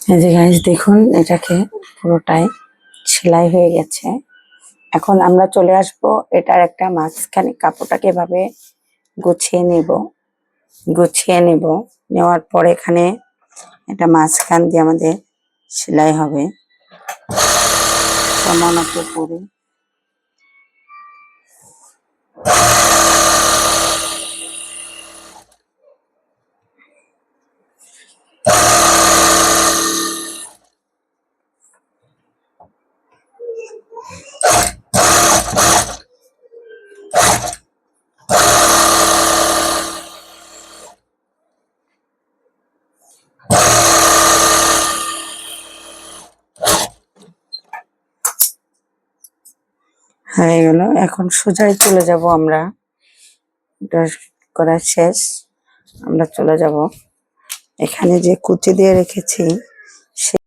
এই যে গাইস দেখুন, এটাকে পুরোটাই সেলাই হয়ে গেছে। এখন আমরা চলে আসব এটার একটা মাঝখানে কাপড়টাকে এভাবে গুছিয়ে নেব। নেওয়ার পর এখানে এটা মাঝখান দিয়ে আমাদের সেলাই হবে সমানত করে। হয়ে গেল। এখন সোজাই চলে যাব আমরা। এটা করা শেষ। আমরা চলে যাব এখানে যে কুচি দিয়ে রেখেছি